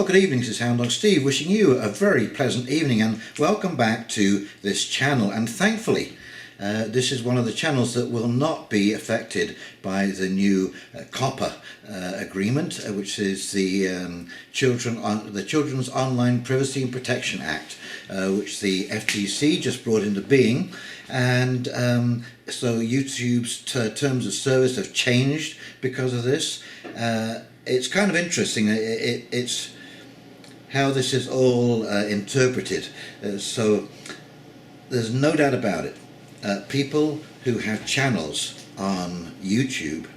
Well, good evening, this is Hound Dog Steve, wishing you a very pleasant evening and welcome back to this channel. And thankfully, this is one of the channels that will not be affected by the new COPPA agreement, which is the Children's Online Privacy and Protection Act, which the FTC just brought into being. And so YouTube's terms of service have changed because of this. It's kind of interesting. It's how this is all interpreted. So there's no doubt about it. People who have channels on YouTube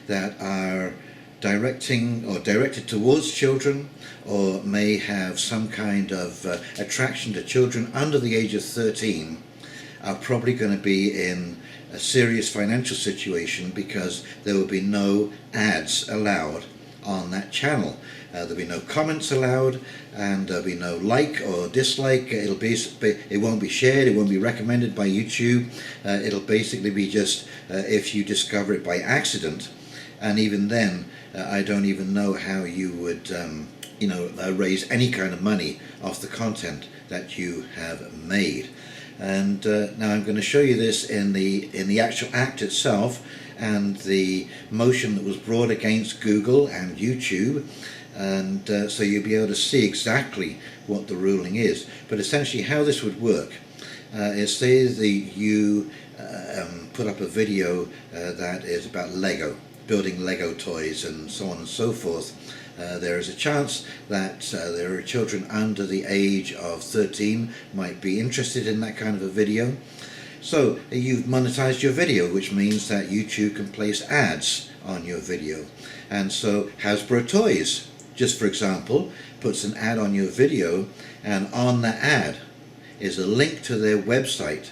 that are directed towards children, or may have some kind of attraction to children under the age of 13, are probably going to be in a serious financial situation, because there will be no ads allowed on that channel. There'll be no comments allowed, and there'll be no like or dislike. It won't be shared, it won't be recommended by YouTube. It'll basically be just if you discover it by accident, and even then I don't even know how you would raise any kind of money off the content that you have made. And now I'm going to show you this in the actual act itself, and the motion that was brought against Google and YouTube, and so you'll be able to see exactly what the ruling is. But essentially how this would work is, say that you put up a video that is about Lego, building Lego toys and so on and so forth. There is a chance that there are children under the age of 13 might be interested in that kind of a video. So you've monetized your video, which means that YouTube can place ads on your video. And so Hasbro Toys, just for example, puts an ad on your video, and on that ad is a link to their website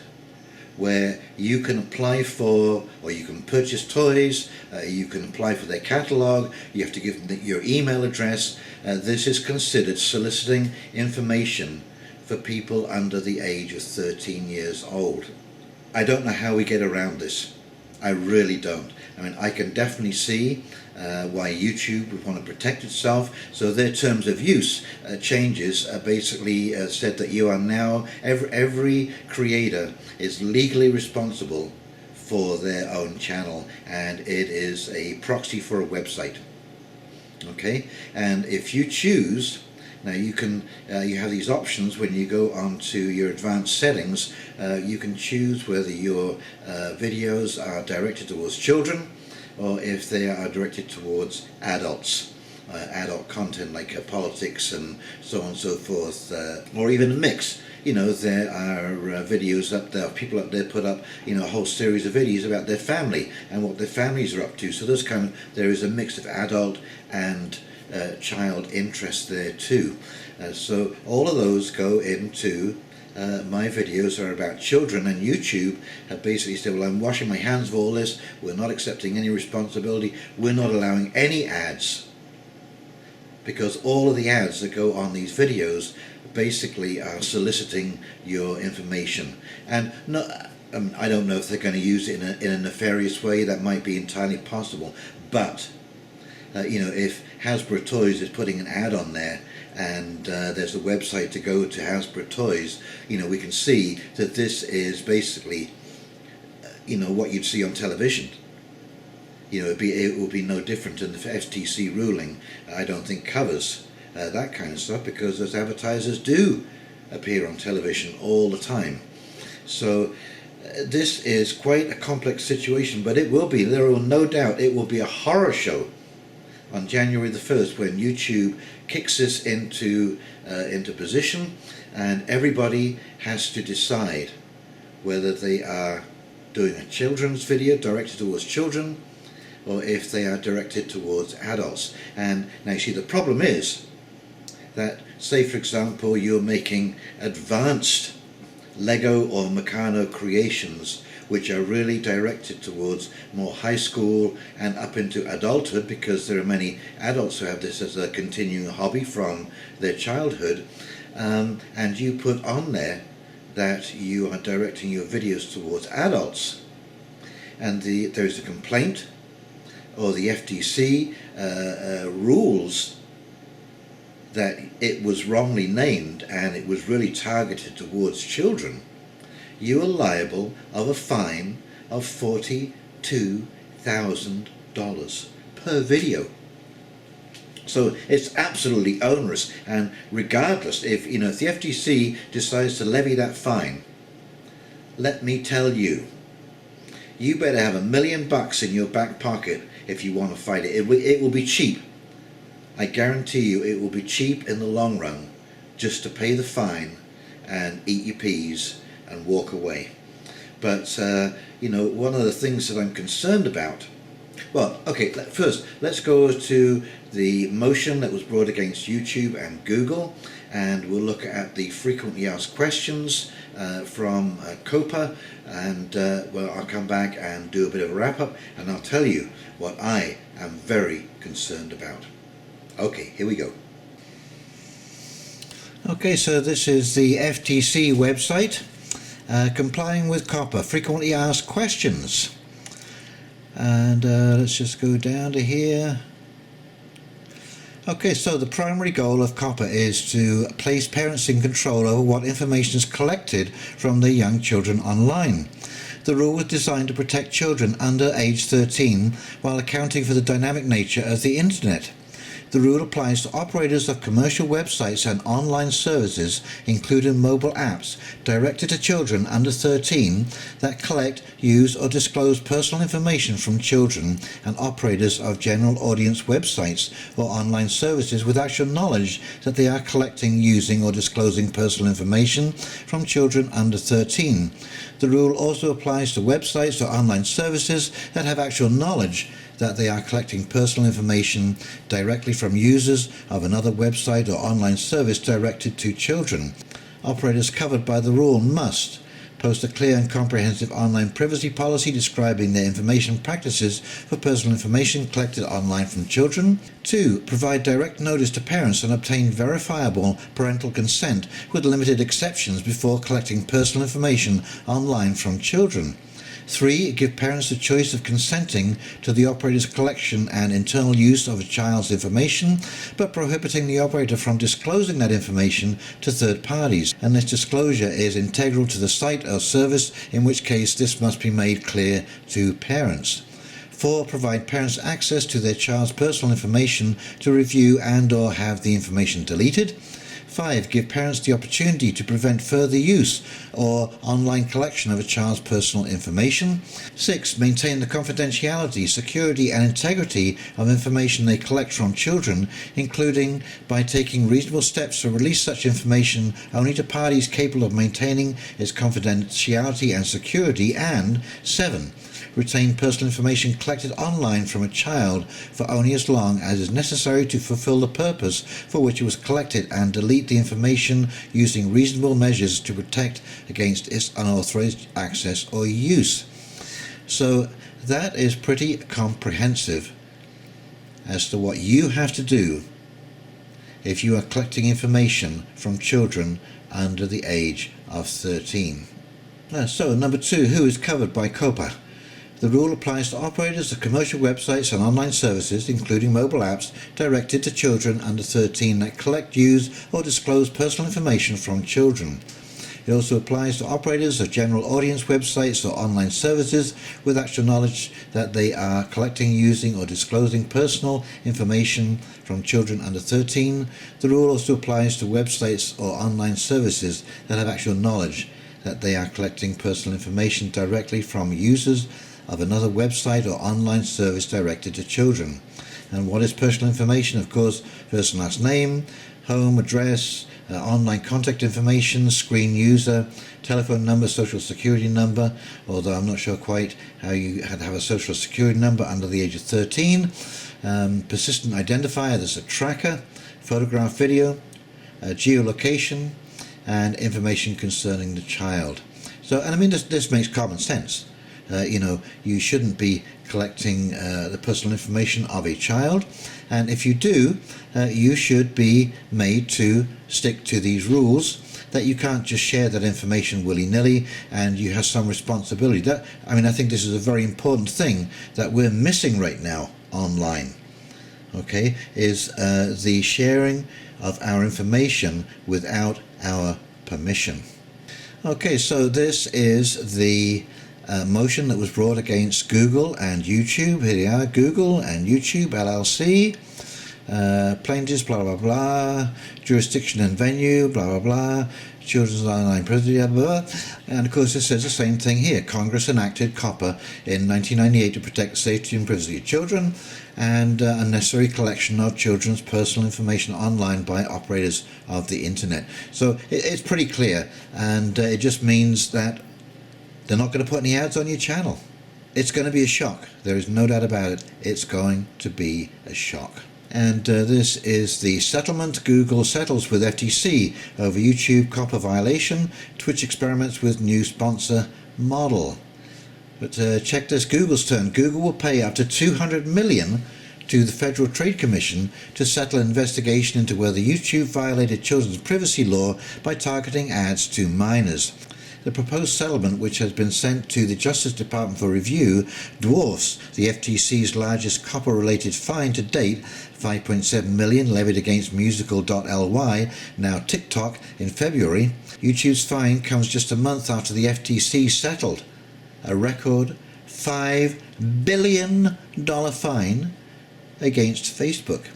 where you can apply for, or you can purchase toys, you can apply for their catalog, you have to give them your email address. This is considered soliciting information for people under the age of 13 years old. I don't know how we get around this. I really don't. I mean, I can definitely see why YouTube would want to protect itself. So their terms of use changes basically said that you are now, every creator is legally responsible for their own channel, and it is a proxy for a website. Okay, and if you choose, now you can you have these options when you go onto your advanced settings. You can choose whether your videos are directed towards children, or if they are directed towards adults, adult content like politics and so on and so forth, or even a mix. You know, there are videos up there, people up there put up, a whole series of videos about their family and what their families are up to. So there is a mix of adult and child interest there too. So all of those go into my videos are about children, and YouTube have basically said, well, I'm washing my hands of all this, we're not accepting any responsibility, we're not allowing any ads, because all of the ads that go on these videos basically are soliciting your information. And I don't know if they're going to use it in a nefarious way. That might be entirely possible, but if Hasbro Toys is putting an ad on there, and there's a website to go to Hasbro Toys, we can see that this is basically what you'd see on television. It will be no different, and the FTC ruling I don't think covers that kind of stuff, because those advertisers do appear on television all the time. So this is quite a complex situation, but there will no doubt, it will be a horror show on January the 1st when YouTube kicks this into position, and everybody has to decide whether they are doing a children's video directed towards children, or if they are directed towards adults. And now you see, the problem is that, say for example, you're making advanced Lego or Meccano creations which are really directed towards more high school and up into adulthood, because there are many adults who have this as a continuing hobby from their childhood, and you put on there that you are directing your videos towards adults, and there's a complaint, or the FTC rules that it was wrongly named and it was really targeted towards children, you are liable of a fine of $42,000 per video. So it's absolutely onerous, and regardless, if the FTC decides to levy that fine, let me tell you, you better have $1 million in your back pocket if you want to fight it. It will be cheap. I guarantee you it will be cheap in the long run just to pay the fine and eat your peas and walk away. But one of the things that I'm concerned about, well, okay, first let's go to the motion that was brought against YouTube and Google, and we'll look at the frequently asked questions from COPPA, and I'll come back and do a bit of a wrap up, and I'll tell you what I am very concerned about. Okay, here we go. Okay, so this is the FTC website, complying with COPPA, frequently asked questions. And let's just go down to here. Okay, so the primary goal of COPPA is to place parents in control over what information is collected from their young children online. The rule was designed to protect children under age 13 while accounting for the dynamic nature of the internet. The rule applies to operators of commercial websites and online services, including mobile apps, directed to children under 13 that collect, use or disclose personal information from children, and operators of general audience websites or online services with actual knowledge that they are collecting, using or disclosing personal information from children under 13. The rule also applies to websites or online services that have actual knowledge that they are collecting personal information directly from users of another website or online service directed to children. Operators covered by the rule must post a clear and comprehensive online privacy policy describing their information practices for personal information collected online from children. 2. Provide direct notice to parents and obtain verifiable parental consent with limited exceptions before collecting personal information online from children. 3. Give parents the choice of consenting to the operator's collection and internal use of a child's information, but prohibiting the operator from disclosing that information to third parties, unless disclosure is integral to the site or service, in which case this must be made clear to parents. 4. Provide parents access to their child's personal information to review and or have the information deleted. 5. Give parents the opportunity to prevent further use or online collection of a child's personal information. 6. Maintain the confidentiality, security and integrity of information they collect from children, including by taking reasonable steps to release such information only to parties capable of maintaining its confidentiality and security. And 7. Retain personal information collected online from a child for only as long as is necessary to fulfill the purpose for which it was collected, and delete the information using reasonable measures to protect against its unauthorized access or use. So that is pretty comprehensive as to what you have to do if you are collecting information from children under the age of 13. So number 2, who is covered by COPPA? The rule applies to operators of commercial websites and online services, including mobile apps, directed to children under 13 that collect, use or disclose personal information from children. It also applies to operators of general audience websites or online services with actual knowledge that they are collecting, using or disclosing personal information from children under 13. The rule also applies to websites or online services that have actual knowledge that they are collecting personal information directly from users of another website or online service directed to children. And what is personal information? Of course, first and last name, home address, online contact information, screen user, telephone number, social security number, although I'm not sure quite how you had to have a social security number under the age of 13, persistent identifier, that's a tracker, photograph, video, geolocation, and information concerning the child. So, and I mean, this makes common sense. You shouldn't be collecting the personal information of a child, and if you do, you should be made to stick to these rules, that you can't just share that information willy-nilly, and you have some responsibility. I think this is a very important thing that we're missing right now online, okay, is the sharing of our information without our permission. Okay, so this is the motion that was brought against Google and YouTube. Here they are, Google and YouTube LLC. Plaintiffs, blah blah blah, jurisdiction and venue, blah blah blah, children's online privacy, blah blah blah. And of course it says the same thing here. Congress enacted COPPA in 1998 to protect the safety and privacy of children and unnecessary collection of children's personal information online by operators of the internet. So it's pretty clear, and it just means that they're not going to put any ads on your channel. It's going to be a shock. There is no doubt about it. It's going to be a shock. And this is the settlement. Google settles with FTC over YouTube COPPA violation. Twitch experiments with new sponsor model. But check this, Google's turn. Google will pay up to $200 million to the Federal Trade Commission to settle an investigation into whether YouTube violated children's privacy law by targeting ads to minors. The proposed settlement, which has been sent to the Justice Department for review, dwarfs the FTC's largest COPPA-related fine to date, $5.7 million levied against Musical.ly, now TikTok, in February. YouTube's fine comes just a month after the FTC settled a record $5 billion fine against Facebook.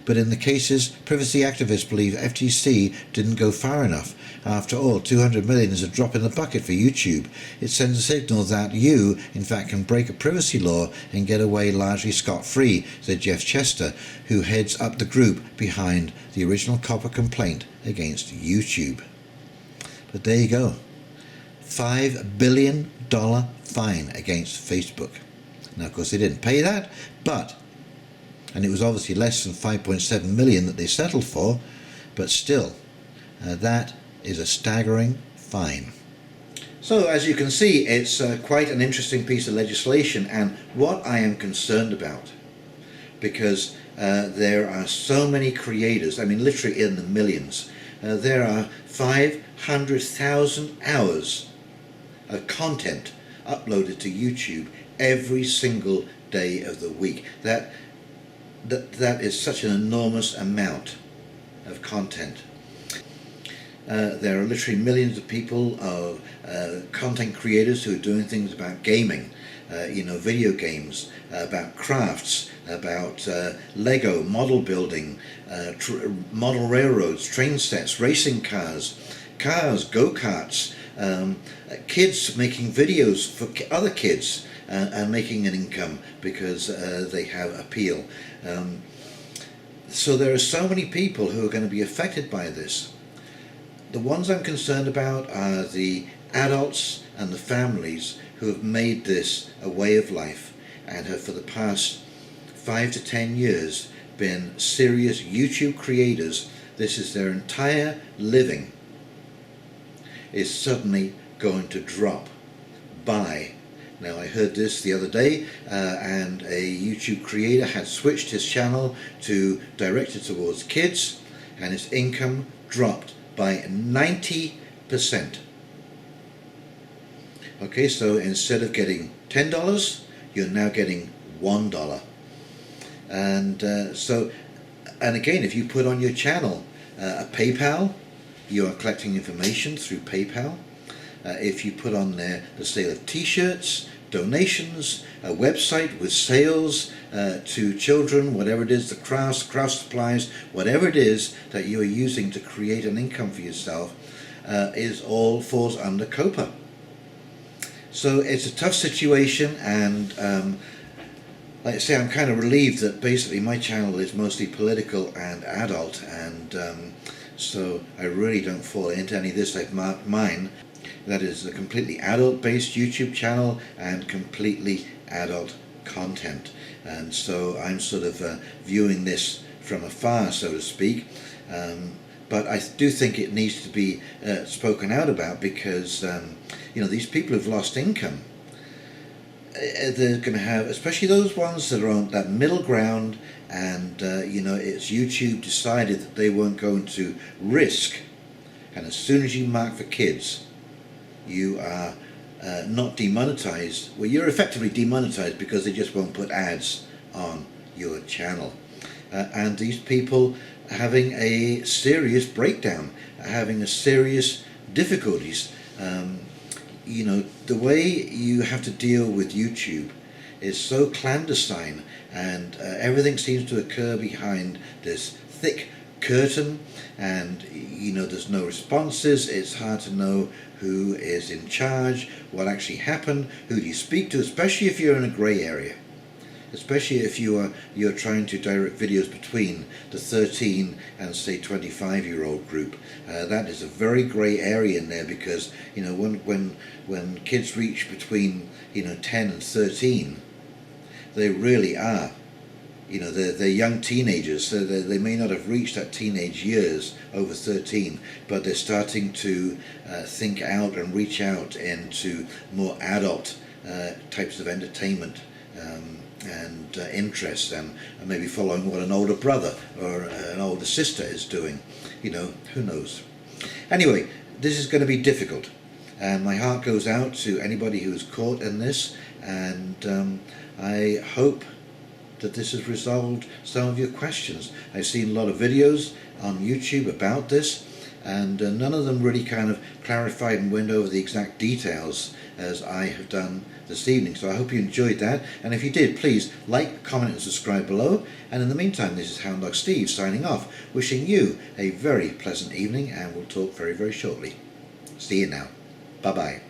But in the cases, privacy activists believe FTC didn't go far enough. After all, $200 million is a drop in the bucket for YouTube. It sends a signal that you, in fact, can break a privacy law and get away largely scot-free, said Jeff Chester, who heads up the group behind the original COPPA complaint against YouTube. But there you go. $5 billion fine against Facebook. Now, of course, they didn't pay that, and it was obviously less than $5.7 million that they settled for, but still, that is a staggering fine. So, as you can see, it's quite an interesting piece of legislation, and what I am concerned about, because there are so many creators, I mean literally in the millions, there are 500,000 hours of content uploaded to YouTube every single day of the week. That is such an enormous amount of content. There are literally millions of people, content creators who are doing things about gaming, video games, about crafts, about Lego, model building, model railroads, train sets, racing cars, go-karts, kids making videos for other kids and making an income because they have appeal. So there are so many people who are going to be affected by this. The ones I'm concerned about are the adults and the families who have made this a way of life and have for the past 5 to 10 years been serious YouTube creators. This is their entire living, is suddenly going to drop by. Now, I heard this the other day, and a YouTube creator had switched his channel to directed towards kids, and his income dropped by 90%. Okay, so instead of getting $10, you're now getting $1. And and again, if you put on your channel a PayPal, you are collecting information through PayPal. If you put on there the sale of t-shirts, donations, a website with sales to children, whatever it is, the crafts, craft supplies, whatever it is that you are using to create an income for yourself, is all falls under COPPA. So it's a tough situation, and like I say, I'm kind of relieved that basically my channel is mostly political and adult, and so I really don't fall into any of this like mine. That is a completely adult-based YouTube channel and completely adult content. And so I'm sort of viewing this from afar, so to speak. But I do think it needs to be spoken out about because, these people who've lost income, they're going to have, especially those ones that are on that middle ground, and, it's YouTube decided that they weren't going to risk. And as soon as you mark for kids, you are not demonetized. Well, you're effectively demonetized because they just won't put ads on your channel. And these people having a serious breakdown, having a serious difficulties. You know, the way you have to deal with YouTube is so clandestine, and everything seems to occur behind this thick curtain, and you know, there's no responses. It's hard to know who is in charge, what actually happened, who do you speak to, especially if you're in a grey area, especially if you're trying to direct videos between the 13 and say 25-year-old group. That is a very grey area in there, because you know, when kids reach between 10 and 13, they really are, they're young teenagers, so they may not have reached that teenage years over 13, but they're starting to think out and reach out into more adult types of entertainment and interests, and maybe following what an older brother or an older sister is doing. Who knows? Anyway, this is going to be difficult, and my heart goes out to anybody who is caught in this, and I hope that this has resolved some of your questions. I've seen a lot of videos on YouTube about this, and none of them really kind of clarified and went over the exact details as I have done this evening. So I hope you enjoyed that, and if you did, please like, comment and subscribe below. And in the meantime, this is Hound Dog Steve signing off, wishing you a very pleasant evening, and we'll talk very, very shortly. See you now. Bye bye.